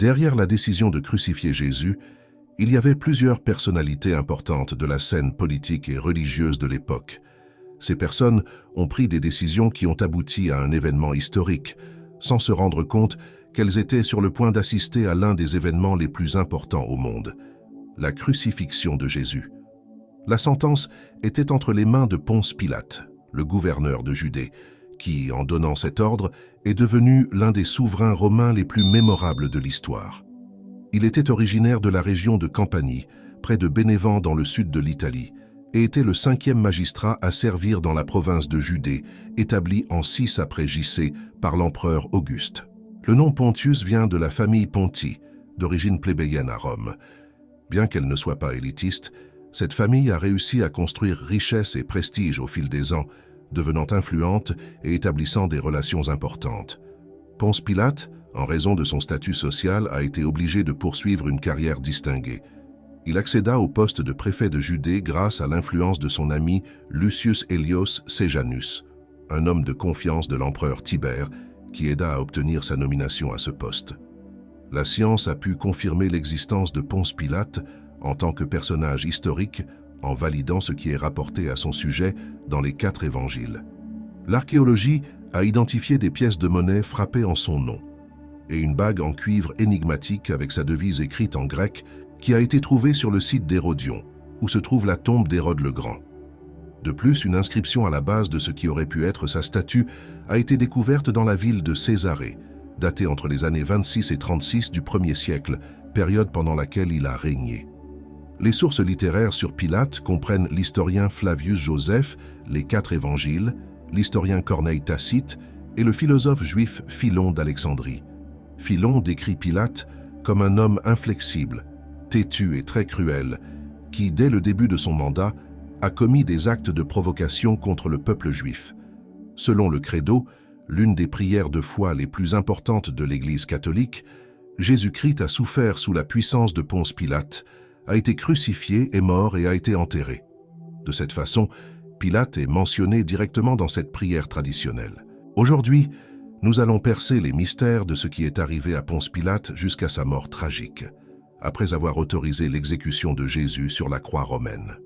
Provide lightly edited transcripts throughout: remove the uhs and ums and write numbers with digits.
Derrière la décision de crucifier Jésus, il y avait plusieurs personnalités importantes de la scène politique et religieuse de l'époque. Ces personnes ont pris des décisions qui ont abouti à un événement historique, sans se rendre compte qu'elles étaient sur le point d'assister à l'un des événements les plus importants au monde, la crucifixion de Jésus. La sentence était entre les mains de Ponce Pilate, le gouverneur de Judée, qui, en donnant cet ordre, est devenu l'un des souverains romains les plus mémorables de l'histoire. Il était originaire de la région de Campanie, près de Bénévent dans le sud de l'Italie, et était le 5e magistrat à servir dans la province de Judée, établie en 6 après JC par l'empereur Auguste. Le nom Pontius vient de la famille Ponti, d'origine plébéienne à Rome. Bien qu'elle ne soit pas élitiste, cette famille a réussi à construire richesse et prestige au fil des ans, devenant influente et établissant des relations importantes. Ponce Pilate, en raison de son statut social, a été obligé de poursuivre une carrière distinguée. Il accéda au poste de préfet de Judée grâce à l'influence de son ami Lucius Aelius Sejanus, un homme de confiance de l'empereur Tibère, qui aida à obtenir sa nomination à ce poste. La science a pu confirmer l'existence de Ponce Pilate en tant que personnage historique en validant ce qui est rapporté à son sujet dans les 4 évangiles. L'archéologie a identifié des pièces de monnaie frappées en son nom et une bague en cuivre énigmatique avec sa devise écrite en grec qui a été trouvée sur le site d'Hérodion, où se trouve la tombe d'Hérode le Grand. De plus, une inscription à la base de ce qui aurait pu être sa statue a été découverte dans la ville de Césarée, datée entre les années 26 et 36 du 1er siècle, période pendant laquelle il a régné. Les sources littéraires sur Pilate comprennent l'historien Flavius Joseph, les 4 évangiles, l'historien Corneille Tacite et le philosophe juif Philon d'Alexandrie. Philon décrit Pilate comme un homme inflexible, têtu et très cruel, qui, dès le début de son mandat, a commis des actes de provocation contre le peuple juif. Selon le Credo, l'une des prières de foi les plus importantes de l'Église catholique, Jésus-Christ a souffert sous la puissance de Ponce Pilate, a été crucifié, est mort et a été enterré. De cette façon, Pilate est mentionné directement dans cette prière traditionnelle. Aujourd'hui, nous allons percer les mystères de ce qui est arrivé à Ponce Pilate jusqu'à sa mort tragique, après avoir autorisé l'exécution de Jésus sur la croix romaine.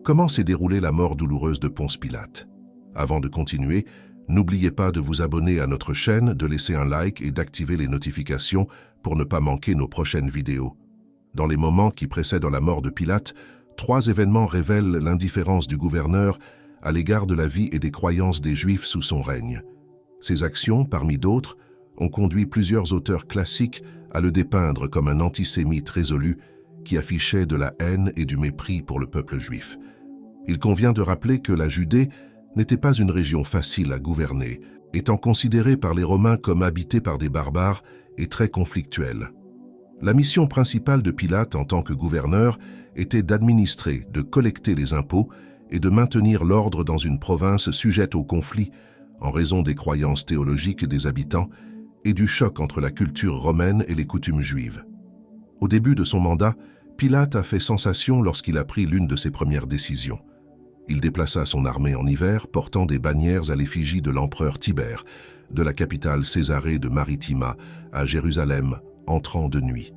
Comment s'est déroulée la mort douloureuse de Ponce Pilate? Avant de continuer, n'oubliez pas de vous abonner à notre chaîne, de laisser un like et d'activer les notifications pour ne pas manquer nos prochaines vidéos. Dans les moments qui précèdent la mort de Pilate, 3 événements révèlent l'indifférence du gouverneur à l'égard de la vie et des croyances des Juifs sous son règne. Ces actions, parmi d'autres, ont conduit plusieurs auteurs classiques à le dépeindre comme un antisémite résolu qui affichait de la haine et du mépris pour le peuple juif. Il convient de rappeler que la Judée n'était pas une région facile à gouverner, étant considérée par les Romains comme habitée par des barbares et très conflictuelle. La mission principale de Pilate en tant que gouverneur était d'administrer, de collecter les impôts et de maintenir l'ordre dans une province sujette au conflit en raison des croyances théologiques des habitants et du choc entre la culture romaine et les coutumes juives. Au début de son mandat, Pilate a fait sensation lorsqu'il a pris l'une de ses premières décisions. Il déplaça son armée en hiver, portant des bannières à l'effigie de l'empereur Tibère, de la capitale Césarée de Maritima à Jérusalem, entrant de nuit.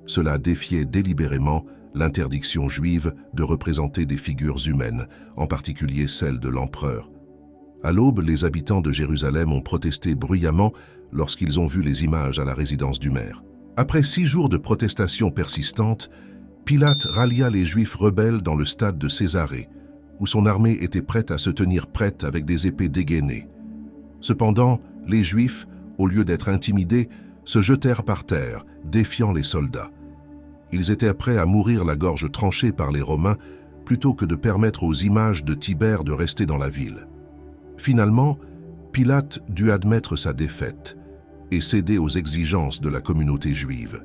Cela défiait délibérément l'interdiction juive de représenter des figures humaines, en particulier celle de l'empereur. À l'aube, les habitants de Jérusalem ont protesté bruyamment lorsqu'ils ont vu les images à la résidence du maire. Après 6 jours de protestations persistantes, Pilate rallia les Juifs rebelles dans le stade de Césarée, où son armée était prête à se tenir prête avec des épées dégainées. Cependant, les Juifs, au lieu d'être intimidés, se jetèrent par terre, défiant les soldats. Ils étaient prêts à mourir la gorge tranchée par les Romains plutôt que de permettre aux images de Tibère de rester dans la ville. Finalement, Pilate dut admettre sa défaite et céder aux exigences de la communauté juive.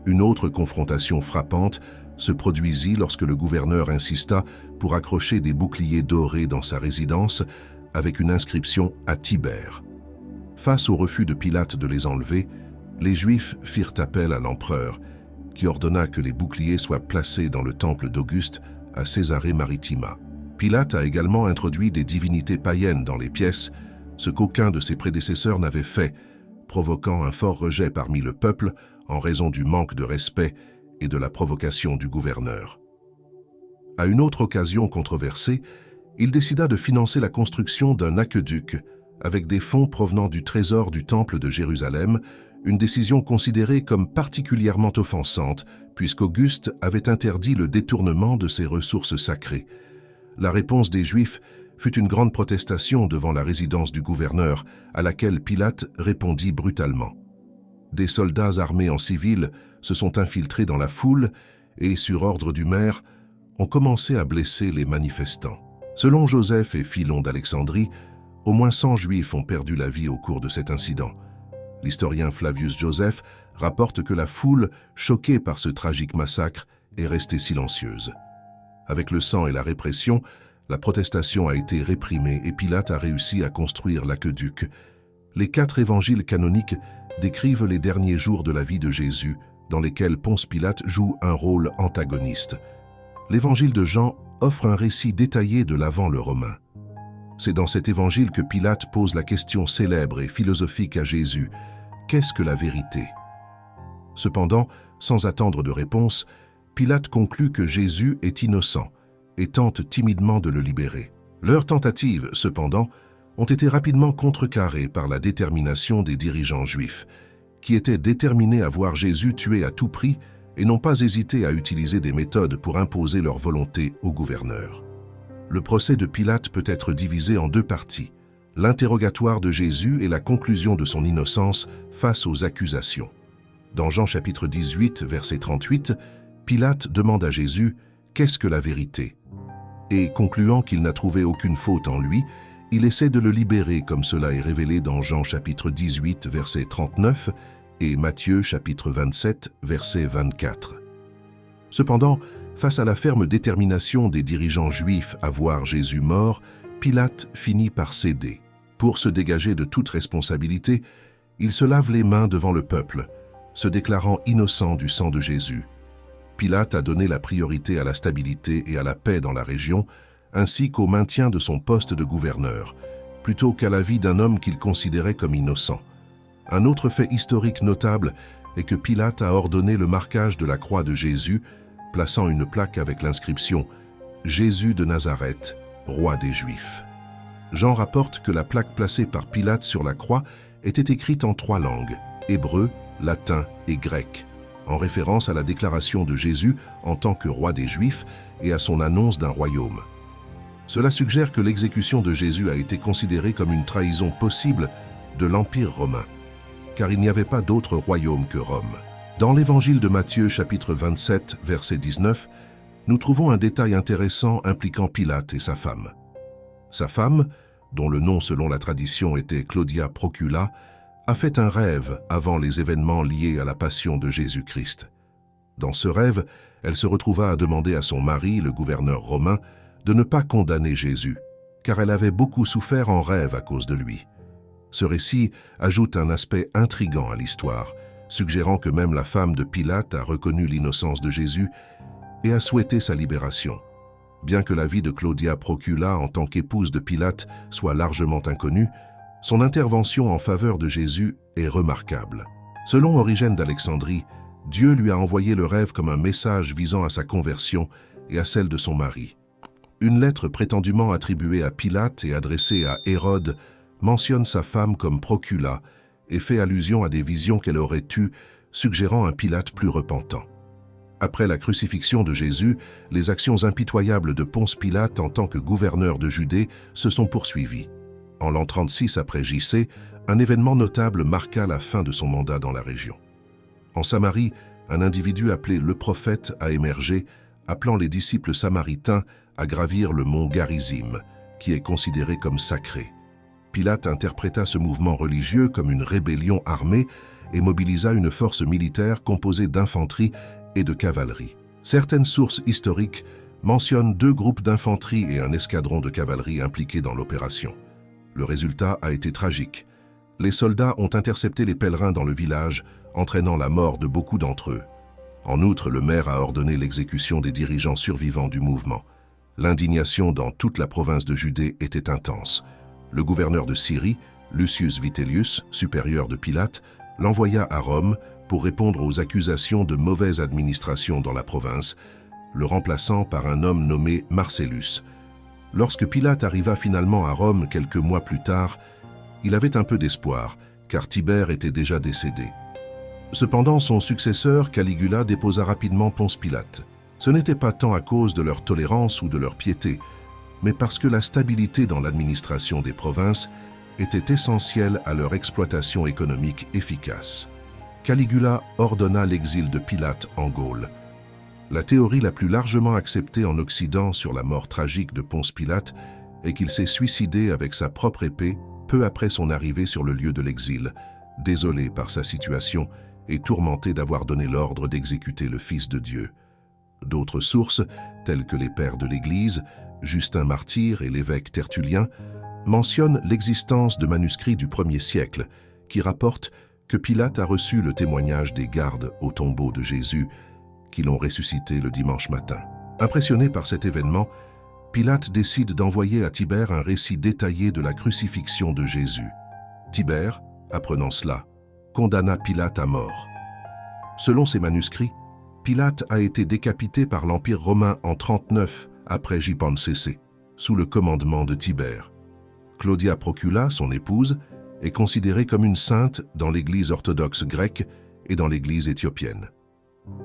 Une autre confrontation frappante se produisit lorsque le gouverneur insista pour accrocher des boucliers dorés dans sa résidence avec une inscription à Tibère. Face au refus de Pilate de les enlever, les Juifs firent appel à l'empereur, qui ordonna que les boucliers soient placés dans le temple d'Auguste à Césarée Maritima. Pilate a également introduit des divinités païennes dans les pièces, ce qu'aucun de ses prédécesseurs n'avait fait, provoquant un fort rejet parmi le peuple en raison du manque de respect et de la provocation du gouverneur. À une autre occasion controversée, il décida de financer la construction d'un aqueduc avec des fonds provenant du trésor du Temple de Jérusalem, une décision considérée comme particulièrement offensante puisqu'Auguste avait interdit le détournement de ces ressources sacrées. La réponse des Juifs fut une grande protestation devant la résidence du gouverneur, à laquelle Pilate répondit brutalement. Des soldats armés en civil se sont infiltrés dans la foule et, sur ordre du maire, ont commencé à blesser les manifestants. Selon Joseph et Philon d'Alexandrie, au moins 100 Juifs ont perdu la vie au cours de cet incident. L'historien Flavius Joseph rapporte que la foule, choquée par ce tragique massacre, est restée silencieuse. Avec le sang et la répression, la protestation a été réprimée et Pilate a réussi à construire l'aqueduc. Les 4 évangiles canoniques décrivent les derniers jours de la vie de Jésus, dans lesquels Ponce Pilate joue un rôle antagoniste. L'évangile de Jean offre un récit détaillé de l'avant le romain. C'est dans cet évangile que Pilate pose la question célèbre et philosophique à Jésus: qu'est-ce que la vérité? Cependant, sans attendre de réponse, Pilate conclut que Jésus est innocent et tente timidement de le libérer. Leurs tentatives, cependant, ont été rapidement contrecarrées par la détermination des dirigeants juifs, qui étaient déterminés à voir Jésus tué à tout prix et n'ont pas hésité à utiliser des méthodes pour imposer leur volonté au gouverneur. Le procès de Pilate peut être divisé en 2 parties, l'interrogatoire de Jésus et la conclusion de son innocence face aux accusations. Dans Jean chapitre 18, verset 38, Pilate demande à Jésus « Qu'est-ce que la vérité ?» Et concluant qu'il n'a trouvé aucune faute en lui, il essaie de le libérer comme cela est révélé dans Jean chapitre 18, verset 39 et Matthieu chapitre 27, verset 24. Cependant, face à la ferme détermination des dirigeants juifs à voir Jésus mort, Pilate finit par céder. Pour se dégager de toute responsabilité, il se lave les mains devant le peuple, se déclarant innocent du sang de Jésus. Pilate a donné la priorité à la stabilité et à la paix dans la région, ainsi qu'au maintien de son poste de gouverneur, plutôt qu'à la vie d'un homme qu'il considérait comme innocent. Un autre fait historique notable est que Pilate a ordonné le marquage de la croix de Jésus, plaçant une plaque avec l'inscription « Jésus de Nazareth, roi des Juifs ». Jean rapporte que la plaque placée par Pilate sur la croix était écrite en 3 langues, hébreu, latin et grec, en référence à la déclaration de Jésus en tant que roi des Juifs et à son annonce d'un royaume. Cela suggère que l'exécution de Jésus a été considérée comme une trahison possible de l'Empire romain, car il n'y avait pas d'autre royaume que Rome. Dans l'évangile de Matthieu, chapitre 27, verset 19, nous trouvons un détail intéressant impliquant Pilate et sa femme. Sa femme, dont le nom selon la tradition était Claudia Procula, a fait un rêve avant les événements liés à la passion de Jésus-Christ. Dans ce rêve, elle se retrouva à demander à son mari, le gouverneur romain, de ne pas condamner Jésus, car elle avait beaucoup souffert en rêve à cause de lui. Ce récit ajoute un aspect intrigant à l'histoire, suggérant que même la femme de Pilate a reconnu l'innocence de Jésus et a souhaité sa libération. Bien que la vie de Claudia Procula en tant qu'épouse de Pilate soit largement inconnue, son intervention en faveur de Jésus est remarquable. Selon Origène d'Alexandrie, Dieu lui a envoyé le rêve comme un message visant à sa conversion et à celle de son mari. Une lettre prétendument attribuée à Pilate et adressée à Hérode mentionne sa femme comme Procula et fait allusion à des visions qu'elle aurait eues, suggérant un Pilate plus repentant. Après la crucifixion de Jésus, les actions impitoyables de Ponce Pilate en tant que gouverneur de Judée se sont poursuivies. En l'an 36 après J.C., un événement notable marqua la fin de son mandat dans la région. En Samarie, un individu appelé le prophète a émergé, appelant les disciples samaritains à gravir le mont Garizim, qui est considéré comme sacré. Pilate interpréta ce mouvement religieux comme une rébellion armée et mobilisa une force militaire composée d'infanterie et de cavalerie. Certaines sources historiques mentionnent 2 groupes d'infanterie et un escadron de cavalerie impliqués dans l'opération. Le résultat a été tragique. Les soldats ont intercepté les pèlerins dans le village, entraînant la mort de beaucoup d'entre eux. En outre, le maire a ordonné l'exécution des dirigeants survivants du mouvement. L'indignation dans toute la province de Judée était intense. Le gouverneur de Syrie, Lucius Vitellius, supérieur de Pilate, l'envoya à Rome pour répondre aux accusations de mauvaise administration dans la province, le remplaçant par un homme nommé Marcellus. Lorsque Pilate arriva finalement à Rome quelques mois plus tard, il avait un peu d'espoir, car Tibère était déjà décédé. Cependant, son successeur, Caligula, déposa rapidement Ponce Pilate. Ce n'était pas tant à cause de leur tolérance ou de leur piété, mais parce que la stabilité dans l'administration des provinces était essentielle à leur exploitation économique efficace. Caligula ordonna l'exil de Pilate en Gaule. La théorie la plus largement acceptée en Occident sur la mort tragique de Ponce Pilate est qu'il s'est suicidé avec sa propre épée peu après son arrivée sur le lieu de l'exil, désolé par sa situation et tourmenté d'avoir donné l'ordre d'exécuter le Fils de Dieu. D'autres sources, telles que les pères de l'Église, Justin Martyr et l'évêque Tertullien, mentionnent l'existence de manuscrits du 1er siècle qui rapportent que Pilate a reçu le témoignage des gardes au tombeau de Jésus qui l'ont ressuscité le dimanche matin. Impressionné par cet événement, Pilate décide d'envoyer à Tibère un récit détaillé de la crucifixion de Jésus. Tibère, apprenant cela, condamna Pilate à mort. Selon ces manuscrits, Pilate a été décapité par l'Empire romain en 39 après JPCC, sous le commandement de Tibère. Claudia Procula, son épouse, est considérée comme une sainte dans l'Église orthodoxe grecque et dans l'Église éthiopienne.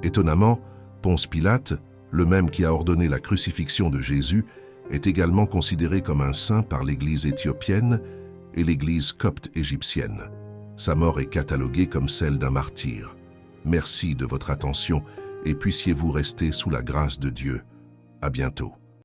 Étonnamment, Ponce Pilate, le même qui a ordonné la crucifixion de Jésus, est également considéré comme un saint par l'Église éthiopienne et l'Église copte égyptienne. Sa mort est cataloguée comme celle d'un martyr. Merci de votre attention et puissiez-vous rester sous la grâce de Dieu. À bientôt.